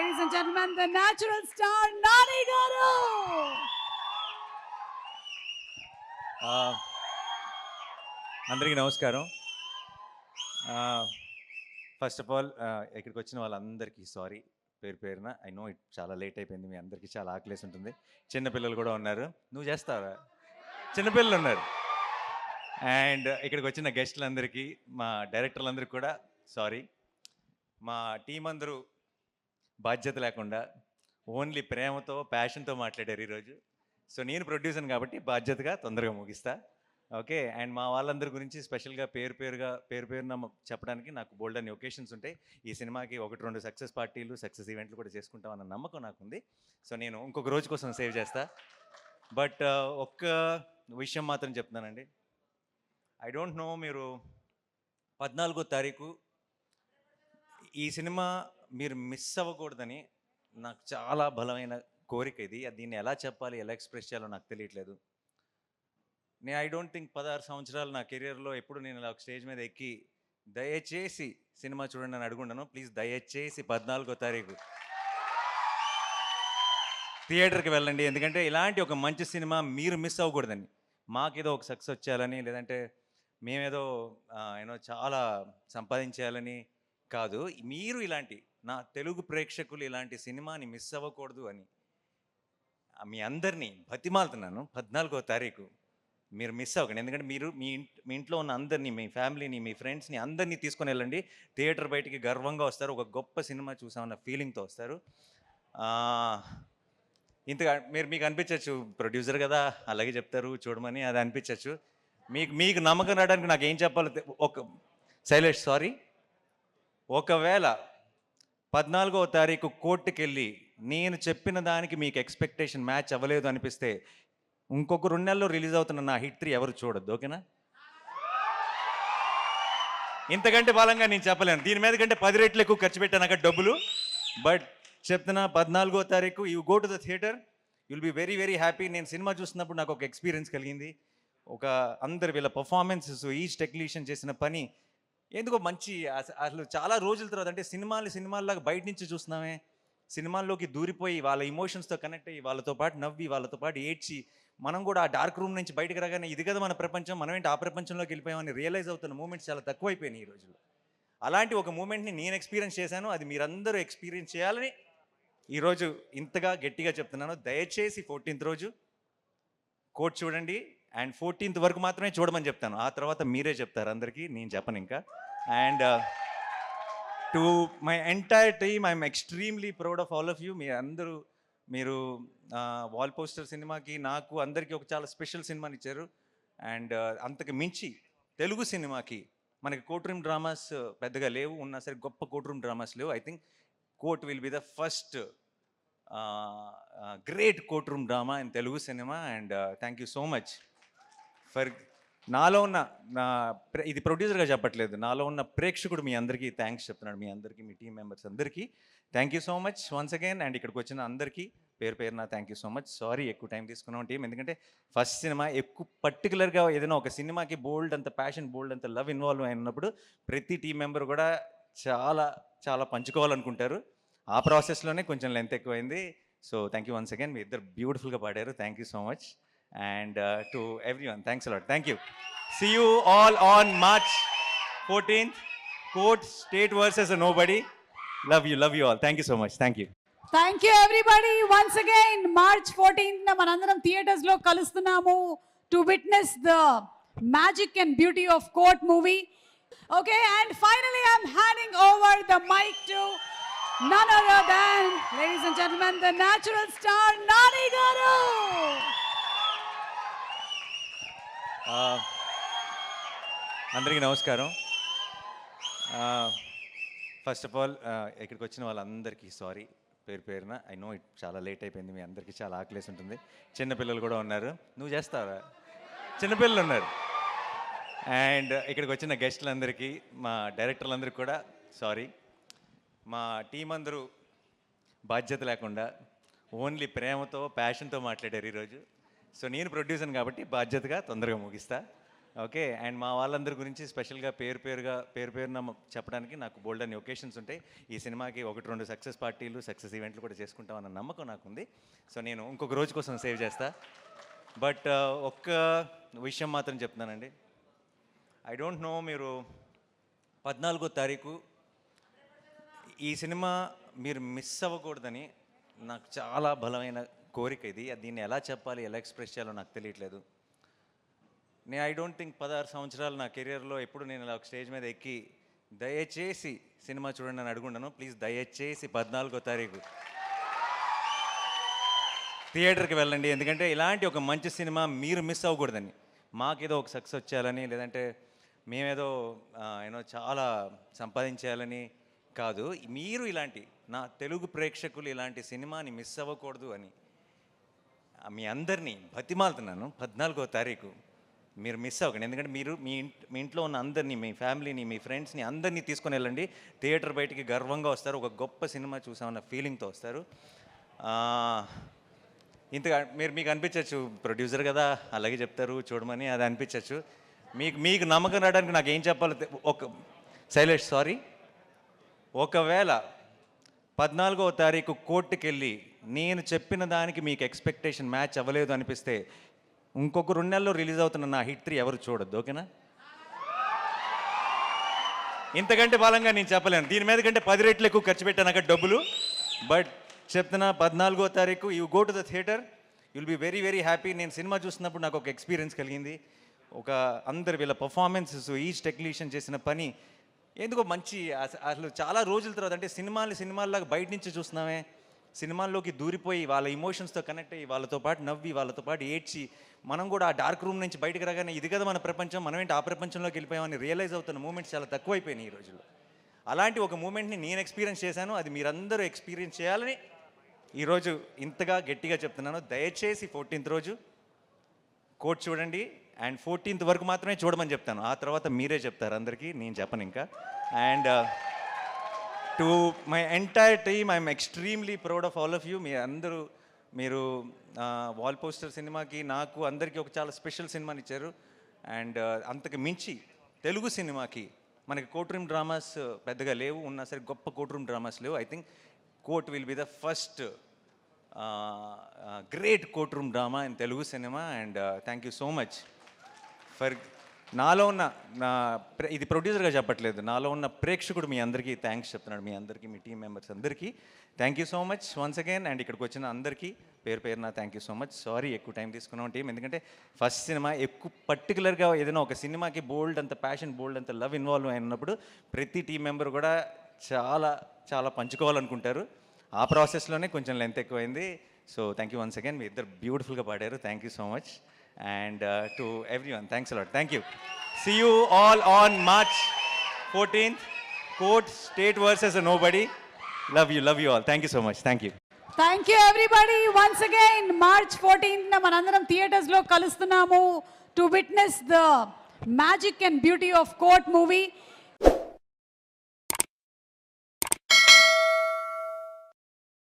Ladies and gentlemen, the natural star Nani Garu. అందరికీ నమస్కారం. First of all ఇక్కడికి వచ్చిన వాళ్ళందరికీ సారీ పేరు పేరున. ఐ నో ఇట్ చాలా లేట్ అయిపోయింది, మీ అందరికీ చాలా ఆకలేసి ఉంటుంది. చిన్నపిల్లలు కూడా ఉన్నారు. నువ్వు చేస్తావా? చిన్నపిల్లలు ఉన్నారు. అండ్ ఇక్కడికి వచ్చిన గెస్టులందరికీ, మా డైరెక్టర్లందరికీ కూడా సారీ. మా టీం అందరూ బాధ్యత లేకుండా ఓన్లీ ప్రేమతో ప్యాషన్తో మాట్లాడారు ఈరోజు. సో నేను ప్రొడ్యూసర్ కాబట్టి బాధ్యతగా తొందరగా ముగిస్తా. ఓకే. అండ్ మా వాళ్ళందరి గురించి స్పెషల్గా పేరు పేరున చెప్పడానికి నాకు బోల్డ్ అనే ఒకేషన్స్ ఉంటాయి. ఈ సినిమాకి 1-2 సక్సెస్ పార్టీలు, సక్సెస్ ఈవెంట్లు కూడా చేసుకుంటామన్న నమ్మకం నాకుంది. సో నేను ఇంకొక రోజు కోసం సేవ్ చేస్తా. బట్ ఒక్క విషయం మాత్రం చెప్తున్నానండి. ఐ డోంట్ నో, మీరు 14వ తారీఖు ఈ సినిమా మీరు మిస్ అవ్వకూడదని నాకు చాలా బలమైన కోరిక ఇది. దీన్ని ఎలా చెప్పాలి, ఎలా ఎక్స్ప్రెస్ చేయాలో నాకు తెలియట్లేదు. ఐ డోంట్ థింక్ 16 సంవత్సరాలు నా కెరియర్లో ఎప్పుడు నేను ఇలా స్టేజ్ మీద ఎక్కి దయచేసి సినిమా చూడండి అని అడుగుండను. ప్లీజ్ దయచేసి 14వ తారీఖు థియేటర్కి వెళ్ళండి. ఎందుకంటే ఇలాంటి ఒక మంచి సినిమా మీరు మిస్ అవ్వకూడదని, మాకేదో ఒక సక్సెస్ వచ్చేయాలని, లేదంటే మేమేదో చాలా సంపాదించేయాలని కాదు. మీరు ఇలాంటి నా తెలుగు ప్రేక్షకులు ఇలాంటి సినిమాని మిస్ అవ్వకూడదు అని మీ అందరినీ బతిమాలుతున్నాను. 14వ తారీఖు మీరు మిస్ అవ్వకండి. ఎందుకంటే మీరు మీ ఇంట్లో ఉన్న అందరినీ, మీ ఫ్యామిలీని, మీ ఫ్రెండ్స్ని అందరినీ తీసుకొని వెళ్ళండి. థియేటర్ బయటికి గర్వంగా వస్తారు. ఒక గొప్ప సినిమా చూసామన్న ఫీలింగ్తో వస్తారు. ఇంతగా మీకు అనిపించవచ్చు, ప్రొడ్యూసర్ కదా అలాగే చెప్తారు చూడమని, అది అనిపించవచ్చు. మీకు నమ్మకం రావడానికి నాకు ఏం చెప్పాలో శైలేష్ సారీ. ఒకవేళ 14వ తారీఖు కోర్టుకి వెళ్ళి నేను చెప్పిన దానికి మీకు ఎక్స్పెక్టేషన్ మ్యాచ్ అవ్వలేదు అనిపిస్తే ఇంకొక 2 నెలల్లో రిలీజ్ అవుతున్న నా హిట్ 3 ఎవరు చూడొద్దు. ఓకేనా? ఇంతకంటే బలంగా నేను చెప్పలేను. దీని మీద కంటే 10 రెట్లు ఎక్కువ ఖర్చు పెట్టాను అక్కడ డబ్బులు. బట్ చెప్తున్నా, 14వ తారీఖు you go to the theatre, you'll be very very happy. నేను సినిమా చూస్తున్నప్పుడు నాకు ఒక ఎక్స్పీరియన్స్ కలిగింది. అందరు వీళ్ళ పర్ఫార్మెన్సెస్, ఈచ్ టెక్నీషియన్ చేసిన పని ఎందుకో మంచి, అసలు చాలా రోజుల తర్వాత, అంటే సినిమాల్లాగా బయట నుంచి చూస్తున్నామే, సినిమాల్లోకి దూరిపోయి వాళ్ళ ఇమోషన్స్తో కనెక్ట్ అయ్యి వాళ్ళతో పాటు నవ్వి వాళ్ళతో పాటు ఏడ్చి మనం కూడా ఆ డార్క్ రూమ్ నుంచి బయటకు రాగానే ఇది కదా మన ప్రపంచం, మనం ఏంటి ఆ ప్రపంచంలోకి వెళ్ళిపోయామని రియలైజ్ అవుతున్న మూమెంట్స్ చాలా తక్కువైపోయినాయి ఈ రోజుల్లో. అలాంటి ఒక మూమెంట్ని నేను ఎక్స్పీరియన్స్ చేశాను. అది మీరందరూ ఎక్స్పీరియన్స్ చేయాలని ఈరోజు ఇంతగా గట్టిగా చెప్తున్నాను. దయచేసి 14th రోజు కోర్ట్ చూడండి. అండ్ 14th వరకు మాత్రమే చూడమని చెప్తాను. ఆ తర్వాత మీరే చెప్తారు అందరికీ, నేను చెప్పను ఇంకా. And to my entire team, I'm extremely proud of all of you. మీరు వాల్ పోస్టర్ సినిమాకి, నాకు అందరికీ ఒక చాలా స్పెషల్ సినిమాని ఇచ్చారు. అండ్ అంతకు మించి తెలుగు సినిమాకి మనకి కోర్ట్ రూమ్ డ్రామాస్ పెద్దగా లేవు, ఉన్నా సరే గొప్ప కోర్ట్ రూమ్ డ్రామాస్ లేవు. I think court will be the first great court room drama in Telugu cinema. And thank you so much for నాలో ఉన్న ఇది ప్రొడ్యూసర్గా చెప్పట్లేదు, నాలో ఉన్న ప్రేక్షకుడు మీ అందరికీ థ్యాంక్స్ చెప్తున్నాడు. మీ అందరికీ, మీ టీం మెంబర్స్ అందరికీ thank you so much once again. And ఇక్కడికి వచ్చిన అందరికీ పేరున thank you so much. Sorry ఎక్కువ టైం తీసుకున్నాం టీం, ఎందుకంటే ఫస్ట్ సినిమా ఎక్కువ పర్టికులర్గా ఏదైనా ఒక సినిమాకి బోల్డ్ అంత ప్యాషన్, బోల్డ్ అంత లవ్ ఇన్వాల్వ్ అయినప్పుడు ప్రతి టీం మెంబర్ కూడా చాలా చాలా పంచుకోవాలనుకుంటారు. ఆ ప్రాసెస్లోనే కొంచెం లెంత్ ఎక్కువైంది. So thank you once again. మీ ఇద్దరు బ్యూటిఫుల్గా పాడారు. Thank you so much. And to everyone, thanks a lot. Thank you. See you all on March 14th. Court State versus Nobody. Love you all. Thank you so much. Thank you. Thank you everybody once again. March 14th na manandaram theaters lo kalustunamu to witness the magic and beauty of Court movie. Okay, and finally I'm handing over the mic to none other than, ladies and gentlemen, the natural star Nani Garu. అందరికీ నమస్కారం. First of all ఇక్కడికి వచ్చిన వాళ్ళందరికీ sorry పేరు పేరున. I know it చాలా late అయిపోయింది, మీ అందరికీ చాలా ఆకలేసి ఉంటుంది. చిన్నపిల్లలు కూడా ఉన్నారు. నువ్వు చేస్తావా? చిన్నపిల్లలు ఉన్నారు. అండ్ ఇక్కడికి వచ్చిన గెస్టులందరికీ, మా డైరెక్టర్లందరికీ కూడా సారీ. మా టీం అందరూ బాధ్యత లేకుండా ఓన్లీ ప్రేమతో ప్యాషన్తో మాట్లాడారు ఈరోజు. సో నేను ప్రొడ్యూసర్ కాబట్టి బాధ్యతగా తొందరగా ముగిస్తా. ఓకే, అండ్ మా వాళ్ళందరి గురించి స్పెషల్గా పేరున చెప్పడానికి నాకు బోల్డ్ అని ఒకేషన్స్ ఉంటాయి. ఈ సినిమాకి 1-2 సక్సెస్ పార్టీలు, సక్సెస్ ఈవెంట్లు కూడా చేసుకుంటామన్న నమ్మకం నాకుంది. సో నేను ఇంకొక రోజు కోసం సేవ్ చేస్తా. బట్ ఒక్క విషయం మాత్రం చెప్తున్నానండి. ఐ డోంట్ నో, మీరు 14వ తారీఖు ఈ సినిమా మీరు మిస్ అవ్వకూడదని నాకు చాలా బలమైన కోరిక ఇది. దీన్ని ఎలా చెప్పాలి, ఎలా ఎక్స్ప్రెస్ చేయాలో నాకు తెలియట్లేదు. ఐ డోంట్ థింక్ 16 సంవత్సరాలు నా కెరియర్లో ఎప్పుడు నేను ఇలా ఒక స్టేజ్ మీద ఎక్కి దయచేసి సినిమా చూడండి అని అడుగుంటాను. ప్లీజ్ దయచేసి 14వ తారీఖు థియేటర్కి వెళ్ళండి. ఎందుకంటే ఇలాంటి ఒక మంచి సినిమా మీరు మిస్ అవ్వకూడదని, మాకేదో ఒక సక్సెస్ వచ్చేయాలని, లేదంటే మేమేదో చాలా సంపాదించేయాలని కాదు. మీరు ఇలాంటి నా తెలుగు ప్రేక్షకులు ఇలాంటి సినిమాని మిస్ అవ్వకూడదు అని మీ అందరినీ బతిమాలుతున్నాను. 14వ తారీఖు మీరు మిస్ అవ్వకండి. ఎందుకంటే మీరు మీ ఇంట్లో ఉన్న అందరినీ, మీ ఫ్యామిలీని, మీ ఫ్రెండ్స్ని అందరినీ తీసుకొని వెళ్ళండి. థియేటర్ బయటికి గర్వంగా వస్తారు. ఒక గొప్ప సినిమా చూసామన్న ఫీలింగ్తో వస్తారు. ఇంతగా మీకు అనిపించవచ్చు, ప్రొడ్యూసర్ కదా అలాగే చెప్తారు చూడమని, అది అనిపించవచ్చు. మీకు నమ్మకం రావడానికి నాకు ఏం చెప్పాలో శైలేష్ సారీ, ఒకవేళ 14వ తారీఖు కోర్టుకి వెళ్ళి నేను చెప్పిన దానికి మీకు ఎక్స్పెక్టేషన్ మ్యాచ్ అవ్వలేదు అనిపిస్తే ఇంకొక 2 నెలల్లో రిలీజ్ అవుతున్న నా హిట్ 3 ఎవరు చూడొద్దు, ఓకేనా? ఇంతకంటే బలంగా నేను చెప్పలేను. దీని మీద కంటే 10 రెట్లు ఎక్కువ ఖర్చు పెట్టాను అక్కడ డబ్బులు. బట్ చెప్తున్నా, 14వ తారీఖు you go to the theatre, you'll be very very happy. నేను సినిమా చూస్తున్నప్పుడు నాకు ఒక ఎక్స్పీరియన్స్ కలిగింది. అందరు వీళ్ళ పర్ఫార్మెన్సెస్, ఈచ్ టెక్నీషియన్ చేసిన పని ఎందుకో మంచి, అసలు చాలా రోజుల తర్వాత, అంటే సినిమాల్లాగా బయట నుంచి చూస్తున్నామే, సినిమాల్లోకి దూరిపోయి వాళ్ళ ఇమోషన్స్తో కనెక్ట్ అయ్యి వాళ్ళతో పాటు నవ్వి వాళ్ళతో పాటు ఏడ్చి మనం కూడా ఆ డార్క్ రూమ్ నుంచి బయటకు రాగానే ఇది కదా మన ప్రపంచం, మనం ఏంటి ఆ ప్రపంచంలోకి వెళ్ళిపోయామని రియలైజ్ అవుతున్న మూమెంట్స్ చాలా తక్కువైపోయినాయి ఈ రోజుల్లో. అలాంటి ఒక మూమెంట్ని నేను ఎక్స్పీరియన్స్ చేశాను. అది మీరందరూ ఎక్స్పీరియన్స్ చేయాలని ఈరోజు ఇంతగా గట్టిగా చెప్తున్నాను. దయచేసి 14th రోజు కోర్ట్ చూడండి. అండ్ 14th వరకు మాత్రమే చూడమని చెప్తాను. ఆ తర్వాత మీరే చెప్తారు అందరికీ, నేను చెప్పను ఇంకా. And to my entire team, I'm extremely proud of all of you. మీరు వాల్ పోస్టర్ సినిమాకి, నాకు అందరికీ ఒక చాలా స్పెషల్ సినిమాని ఇచ్చారు. అండ్ అంతకు మించి తెలుగు సినిమాకి మనకి కోర్ట్ రూమ్ డ్రామాస్ పెద్దగా లేవు, ఉన్నా సరే గొప్ప కోర్ట్ రూమ్ డ్రామాస్ లేవు. I think court will be the first great court room drama in Telugu cinema. And thank you so much for నాలో ఉన్న ఇది ప్రొడ్యూసర్గా చెప్పట్లేదు, నాలో ఉన్న ప్రేక్షకుడు మీ అందరికీ థ్యాంక్స్ చెప్తున్నాడు. మీ అందరికీ, మీ టీం మెంబర్స్ అందరికీ thank you so much once again. And ఇక్కడికి వచ్చిన అందరికీ పేరున thank you so much. Sorry ఎక్కువ టైం తీసుకున్నాం టీం, ఎందుకంటే ఫస్ట్ సినిమా ఎక్కువ పర్టికులర్గా ఏదైనా ఒక సినిమాకి బోల్డ్ అంత ప్యాషన్, బోల్డ్ అంత లవ్ ఇన్వాల్వ్ అయినప్పుడు ప్రతి టీం మెంబర్ కూడా చాలా చాలా పంచుకోవాలనుకుంటారు. ఆ ప్రాసెస్లోనే కొంచెం లెంత్ ఎక్కువైంది. So thank you once again. మీ ఇద్దరు బ్యూటిఫుల్గా పాడారు. Thank you so much. And to everyone, thanks a lot. Thank you. See you all on March 14th. Court, State versus Nobody. Love you all. Thank you so much. Thank you. Thank you everybody. Once again, March 14th na manandaram theaters lo kalustunamu to witness the magic and beauty of Court movie.